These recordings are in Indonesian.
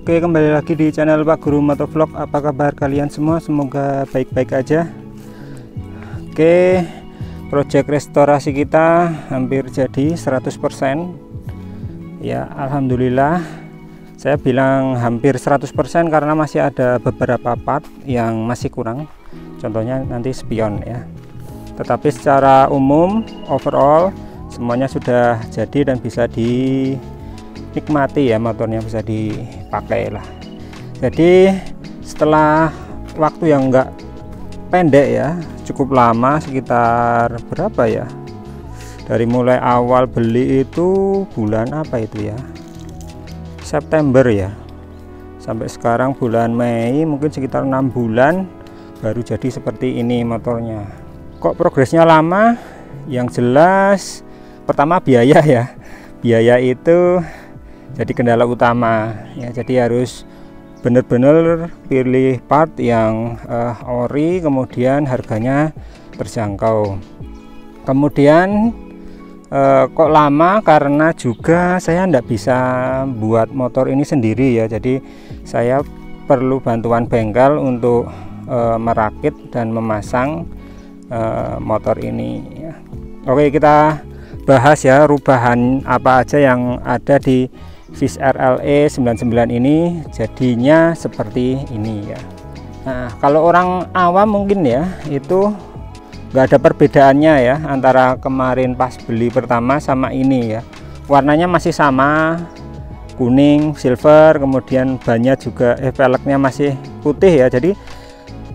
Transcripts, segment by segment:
Oke, kembali lagi di channel Pak Guru Motovlog. Apa kabar kalian semua? Semoga baik-baik aja. Oke, proyek restorasi kita hampir jadi 100%. Ya, alhamdulillah. Saya bilang hampir 100% karena masih ada beberapa part yang masih kurang. Contohnya nanti spion ya. Tetapi secara umum overall semuanya sudah jadi dan bisa dinikmati ya, motornya bisa dipakai lah. Jadi setelah waktu yang enggak pendek ya, cukup lama, sekitar berapa ya, dari mulai awal beli itu bulan apa itu ya, September ya, sampai sekarang bulan Mei, mungkin sekitar 6 bulan baru jadi seperti ini motornya. Kok progresnya lama? Yang jelas pertama biaya ya, biaya itu jadi kendala utama ya. Jadi harus benar-benar pilih part yang ori, kemudian harganya terjangkau. Kemudian kok lama karena juga saya tidak bisa buat motor ini sendiri ya, jadi saya perlu bantuan bengkel untuk merakit dan memasang motor ini ya. Oke, kita bahas ya rubahan apa aja yang ada di Fish Air LE 99 ini jadinya seperti ini ya. Nah, kalau orang awam mungkin ya itu nggak ada perbedaannya ya antara kemarin pas beli pertama sama ini ya. Warnanya masih sama, kuning silver, kemudian bannya juga velgnya masih putih ya. Jadi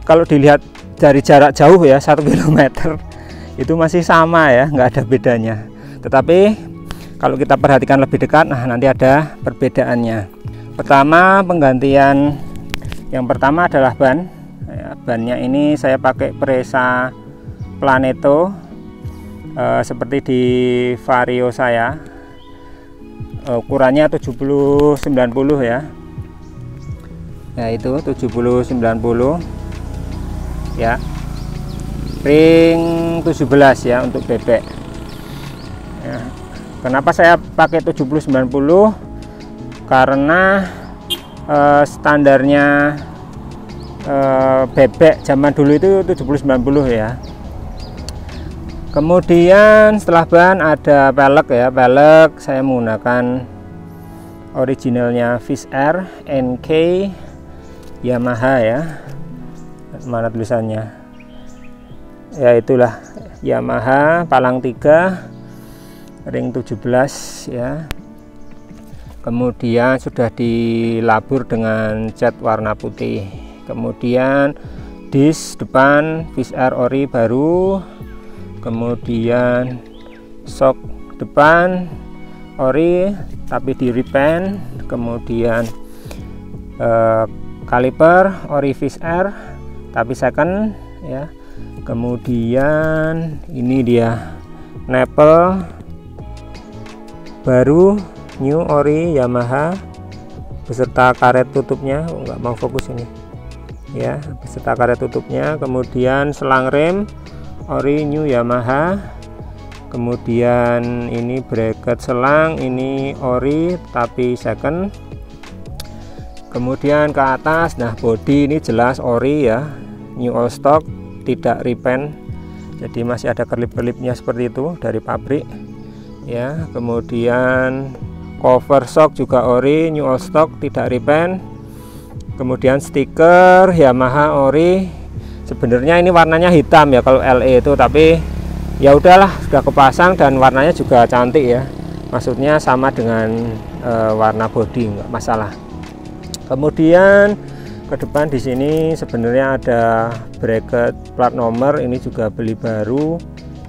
kalau dilihat dari jarak jauh ya 1 km itu masih sama ya, nggak ada bedanya. Tetapi kalau kita perhatikan lebih dekat, nah nanti ada perbedaannya. Pertama, penggantian yang pertama adalah ban ya, bannya ini saya pakai Presa Planeto seperti di Vario saya, ukurannya 70-90 ya. Ya itu 70-90 ya, ring 17 ya untuk bebek ya. Kenapa saya pakai 70-90? Karena standarnya bebek zaman dulu itu 70-90 ya. Kemudian setelah ban ada pelek ya, pelek saya menggunakan originalnya Fish Air NK Yamaha ya. Mana tulisannya ya, itulah Yamaha palang 3 ring 17 ya. Kemudian sudah dilabur dengan cat warna putih. Kemudian dis depan Fish Air ori baru, kemudian sok depan ori tapi di repaint, kemudian kaliper ori Fish Air tapi second ya. Kemudian ini dia nipple baru new ori Yamaha beserta karet tutupnya. Nggak mau fokus ini ya, beserta karet tutupnya. Kemudian selang rem ori new Yamaha, kemudian ini bracket selang ini ori tapi second. Kemudian ke atas, nah body ini jelas ori ya, new all stock, tidak repaint, jadi masih ada kelip-kelipnya seperti itu dari pabrik ya. Kemudian cover shock juga ori, new all stock, tidak repaint. Kemudian stiker Yamaha ori. Sebenarnya ini warnanya hitam ya kalau LE itu, tapi ya udahlah sudah kepasang dan warnanya juga cantik ya, maksudnya sama dengan warna body, nggak masalah. Kemudian ke depan di sini sebenarnya ada bracket plat nomor, ini juga beli baru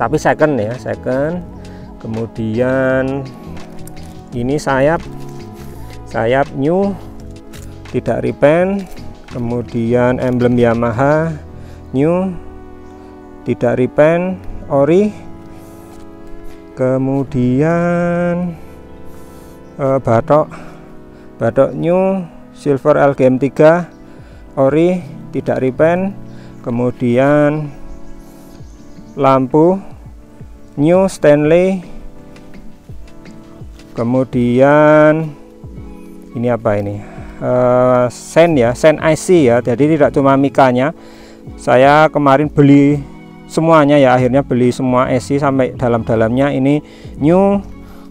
tapi second ya, second. Kemudian ini sayap new tidak repaint. Kemudian emblem Yamaha new tidak repaint ori. Kemudian batok new silver LGM 3 ori tidak repaint. Kemudian lampu new Stanley. Kemudian ini apa ini, sen ya, sen IC ya, jadi tidak cuma mikanya. Saya kemarin beli semuanya ya, akhirnya beli semua IC sampai dalam-dalamnya. Ini new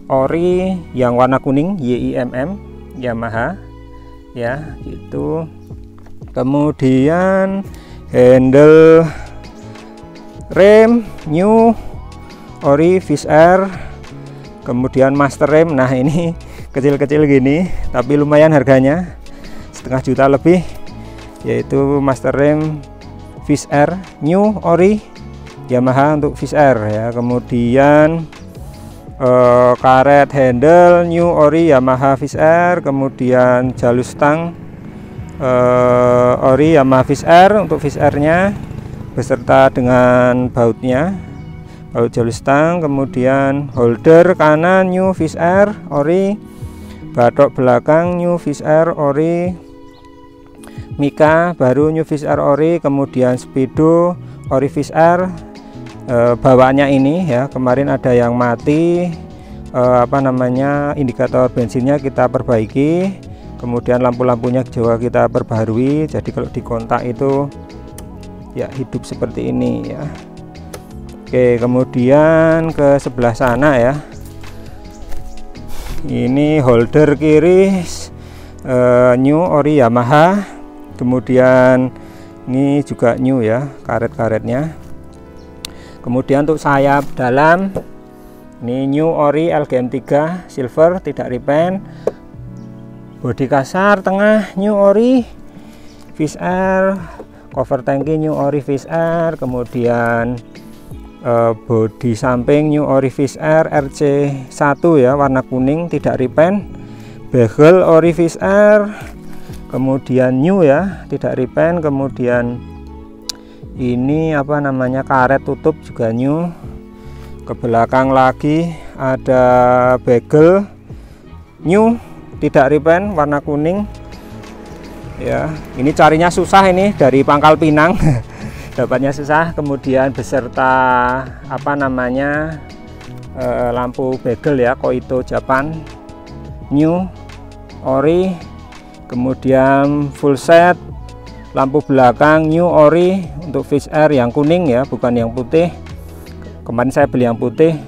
ori yang warna kuning, YIMM Yamaha ya gitu. Kemudian handle rem new ori Fish Air. Kemudian master rem, nah ini kecil-kecil gini tapi lumayan harganya, 1,5 juta lebih, yaitu master rem Fish Air new ori Yamaha untuk Fish Air ya. Kemudian karet handle new ori Yamaha Fish Air. Kemudian jalur stang ori Yamaha Fish Air untuk Fish Air nya beserta dengan bautnya, baut jalur stang. Kemudian holder kanan new Fish Air ori, batok belakang new Fish Air ori, mika baru new Fish Air ori. Kemudian speedo ori Fish Air. Bawaannya ini ya, kemarin ada yang mati, indikator bensinnya kita perbaiki, kemudian lampu-lampunya juga kita perbaharui, jadi kalau dikontak itu ya hidup seperti ini ya. Oke, kemudian ke sebelah sana ya, ini holder kiri new ori Yamaha. Kemudian ini juga new ya, karet-karetnya. Kemudian untuk sayap dalam ini new ori LGM3 silver, tidak repaint. Bodi kasar tengah new ori Fish Air, cover tangki new ori Fish Air. Kemudian bodi samping new ori Fish Air RC1 ya, warna kuning, tidak repaint. Bagel ori Fish Air. Kemudian new ya, tidak repaint. Kemudian ini karet tutup juga new. Ke belakang lagi ada bagel new, tidak repaint, warna kuning ya. Ini carinya susah, ini dari Pangkal Pinang dapatnya susah. Kemudian beserta lampu bagel ya, Koito Japan new ori. Kemudian full set lampu belakang new ori untuk Fish Air yang kuning ya, bukan yang putih. Kemarin saya beli yang putih,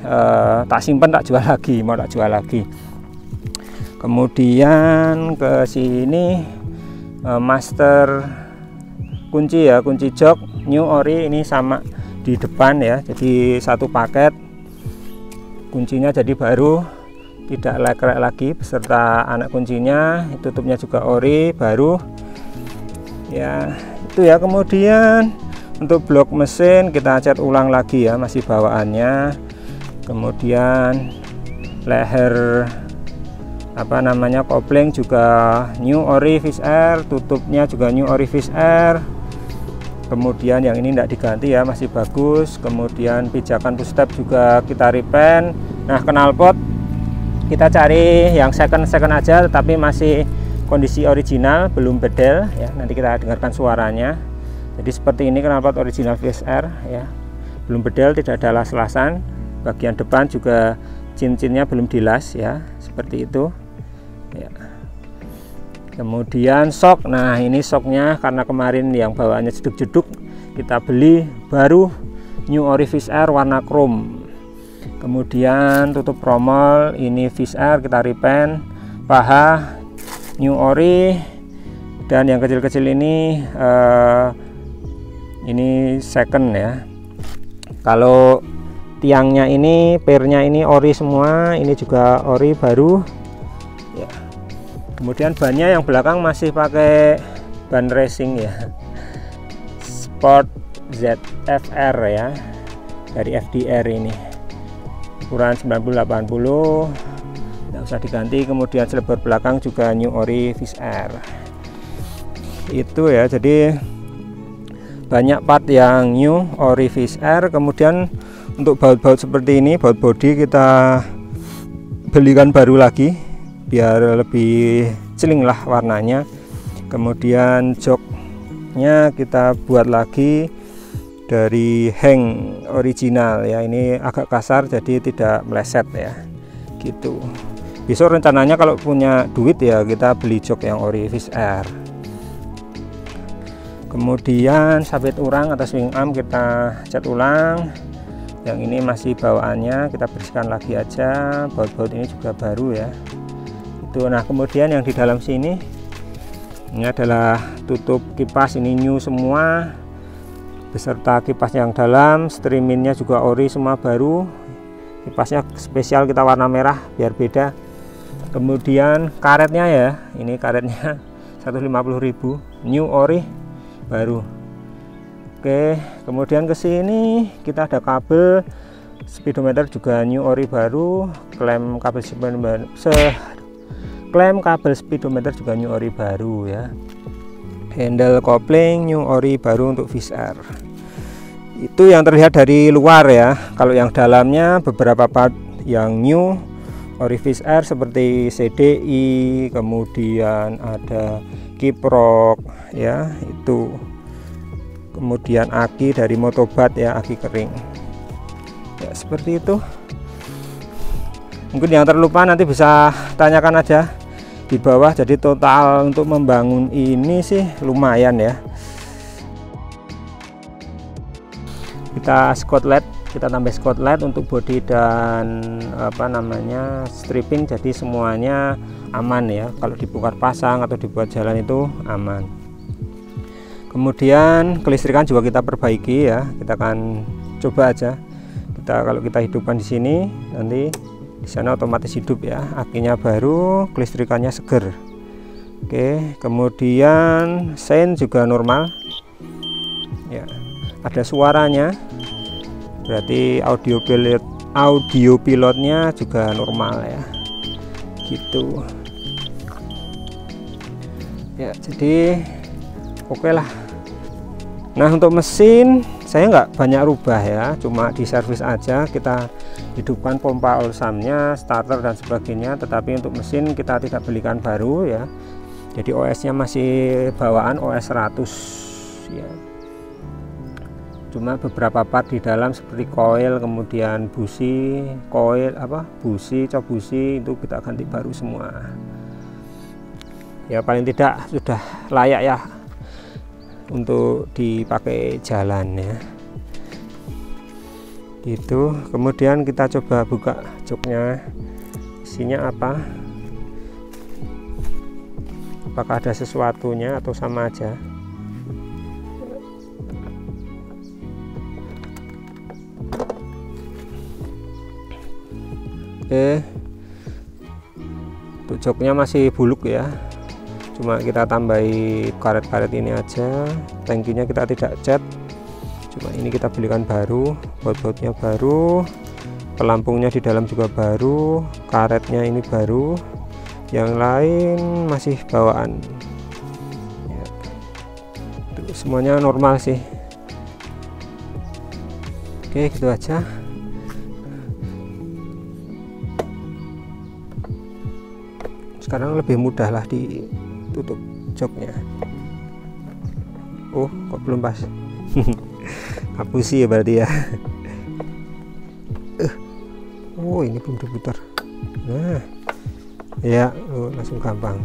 tak simpen, tak jual lagi, mau tak jual lagi. Kemudian ke sini master kunci ya, kunci jok new ori, ini sama di depan ya, jadi satu paket. Kuncinya jadi baru, tidak lekrek lagi, beserta anak kuncinya. Tutupnya juga ori baru ya, itu ya. Kemudian untuk blok mesin kita cat ulang lagi ya, masih bawaannya. Kemudian leher kopling juga new ori Fish Air, tutupnya juga new ori Fish Air. Kemudian yang ini tidak diganti ya, masih bagus. Kemudian pijakan push step juga kita repaint. Nah, knalpot kita cari yang second aja, tetapi masih kondisi original, belum bedel ya. Nanti kita dengarkan suaranya. Jadi seperti ini knalpot original Fish Air ya, belum bedel, tidak ada las-lasan. Bagian depan juga cincin-cinnya belum dilas ya, seperti itu ya. Kemudian sok, nah ini soknya karena kemarin yang bawaannya jeduk-jeduk, kita beli baru new ori Fish Air warna chrome. Kemudian tutup tromol ini Fish Air, kita repaint. Paha new ori. Dan yang kecil-kecil ini second ya. Kalau tiangnya ini, pernya ini ori semua, ini juga ori baru ya. Kemudian bannya yang belakang masih pakai ban racing ya, Sport ZFR ya, dari FDR ini, ukuran 90-80, tidak usah diganti. Kemudian selebar belakang juga new ori Fish Air itu ya. Jadi banyak part yang new ori Fish Air. Kemudian untuk baut-baut seperti ini, baut bodi kita belikan baru lagi biar lebih celing lah warnanya. Kemudian joknya kita buat lagi dari hang original ya, ini agak kasar jadi tidak meleset ya gitu. Besok rencananya kalau punya duit ya kita beli jok yang ori Fish Air. Kemudian sabit urang atau swing arm kita cat ulang. Yang ini masih bawaannya kita bersihkan lagi aja, baut-baut ini juga baru ya itu. Nah kemudian yang di dalam sini ini adalah tutup kipas, ini new semua beserta kipas yang dalam, streaminnya juga ori semua baru, kipasnya spesial kita warna merah biar beda. Kemudian karetnya ya, ini karetnya 150.000 new ori baru. Oke, kemudian ke sini kita ada kabel speedometer juga new ori baru, klem kabel speedometer juga new ori baru ya. Handle kopling new ori baru untuk Fish Air. Itu yang terlihat dari luar ya. Kalau yang dalamnya beberapa part yang new ori Fish Air seperti CDI, kemudian ada kiprok ya itu, kemudian aki dari Motobat ya, aki kering ya seperti itu. Mungkin yang terlupa nanti bisa tanyakan aja di bawah. Jadi total untuk membangun ini sih lumayan ya. Kita skotlet, kita tambah skotlet untuk body dan stripping, jadi semuanya aman ya. Kalau dibongkar pasang atau dibuat jalan itu aman. Kemudian kelistrikan juga kita perbaiki ya. Kita akan coba aja. Kalau kita hidupkan di sini, nanti di sana otomatis hidup ya. Akinya baru, kelistrikannya seger. Oke, kemudian sein juga normal. Ya, ada suaranya. Berarti audio pilotnya juga normal ya. Gitu. Ya, jadi oke lah. Nah untuk mesin saya nggak banyak rubah ya, cuma di servis aja, kita hidupkan pompa olsamnya, starter dan sebagainya. Tetapi untuk mesin kita tidak belikan baru ya, jadi OS nya masih bawaan OS 100 ya. Cuma beberapa part di dalam seperti coil, kemudian busi, cok busi itu kita ganti baru semua ya. Paling tidak sudah layak ya untuk dipakai jalan ya gitu. Kemudian kita coba buka joknya, isinya apakah ada sesuatunya atau sama aja. Oke, untuk joknya masih buluk ya, cuma kita tambahi karet-karet ini aja. Tangkinya kita tidak cat, cuma ini kita belikan baru, baut-bautnya baru, pelampungnya di dalam juga baru, karetnya ini baru, yang lain masih bawaan ya. Itu semuanya normal sih. Oke, gitu aja. Sekarang lebih mudah lah ditutup joknya. Oh, kok belum pas? Hapusi ya berarti ya. Oh, ini belum diputar. Nah, ya, langsung gampang.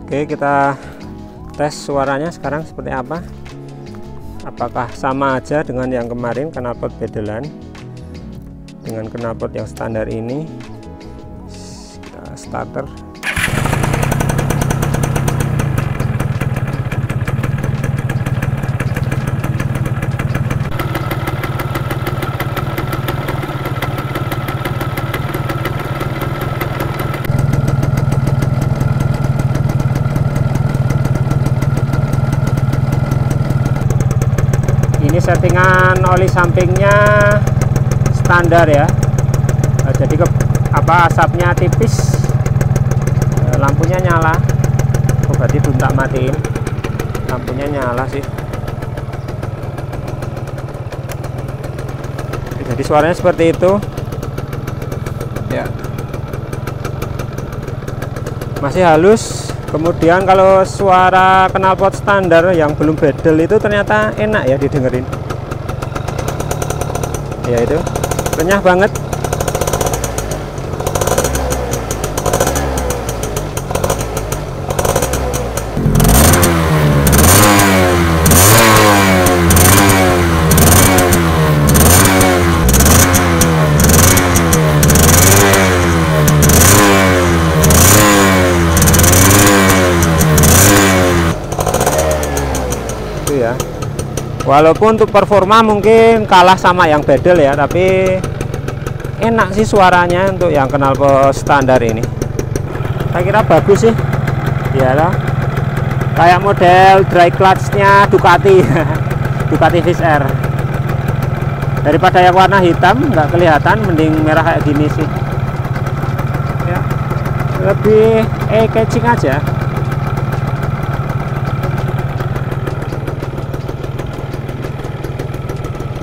Oke, kita tes suaranya sekarang seperti apa. Apakah sama aja dengan yang kemarin, knalpot bedelan dengan knalpot yang standar ini. Starter. Ini settingan oli sampingnya standar ya. Jadi asapnya tipis, lampunya nyala. Berarti belum tak matiin, lampunya nyala sih. Jadi suaranya seperti itu ya, masih halus. Kemudian kalau suara knalpot standar yang belum bedel itu ternyata enak ya didengerin ya, itu renyah banget. Walaupun untuk performa mungkin kalah sama yang bedel ya, tapi enak sih suaranya untuk yang knalpot standar ini. Saya kira bagus sih. Iyalah. Kayak model dry clutch-nya Ducati. Ducati Fish Air. Daripada yang warna hitam nggak kelihatan, mending merah kayak gini sih. Ya. Lebih catching aja.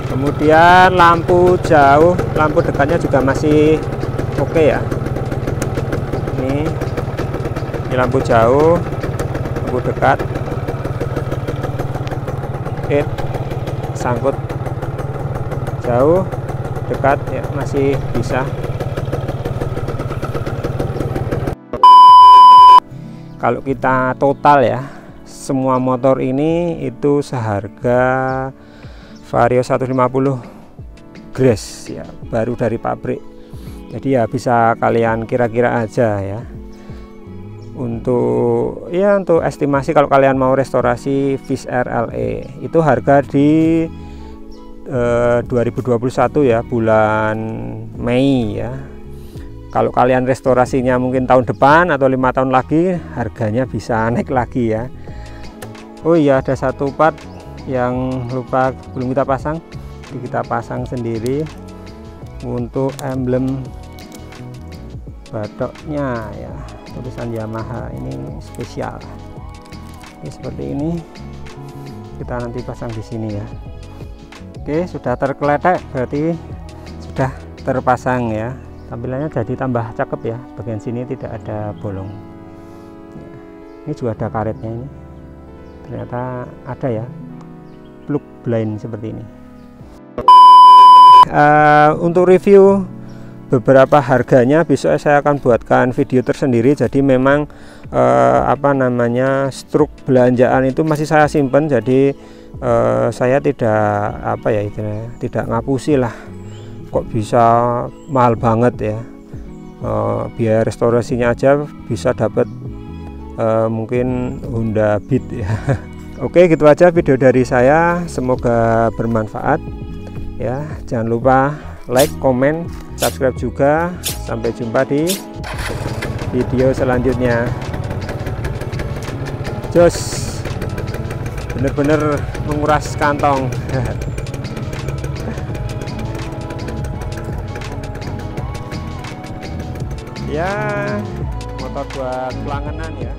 Kemudian lampu jauh, lampu dekatnya juga masih oke ya. Ini lampu jauh, lampu dekat. Sangkut jauh, dekat ya, masih bisa. Kalau kita total ya, semua motor ini itu seharga Vario 150 Grace ya, baru dari pabrik. Jadi ya bisa kalian kira-kira aja ya. Untuk estimasi kalau kalian mau restorasi Fish Air LE itu harga di 2021 ya, bulan Mei ya. Kalau kalian restorasinya mungkin tahun depan atau 5 tahun lagi, harganya bisa naik lagi ya. Oh iya, ada satu part yang lupa belum kita pasang. Kita pasang sendiri untuk emblem batoknya ya, tulisan Yamaha ini spesial. Oke, seperti ini kita nanti pasang di sini ya. Oke, sudah tergeletek, berarti sudah terpasang ya. Tampilannya jadi tambah cakep ya, bagian sini tidak ada bolong ya. Ini juga ada karetnya, ini ternyata ada ya, plug blind seperti ini. Untuk review beberapa harganya besok saya akan buatkan video tersendiri. Jadi memang struk belanjaan itu masih saya simpen, jadi saya tidak tidak ngapusi lah, kok bisa mahal banget ya. Biaya restorasinya aja bisa dapat mungkin Honda Beat ya. Oke, gitu aja video dari saya, semoga bermanfaat ya. Jangan lupa like, komen, subscribe juga. Sampai jumpa di video selanjutnya. Jos, bener-bener menguras kantong. Ya, motor buat pelangganan ya.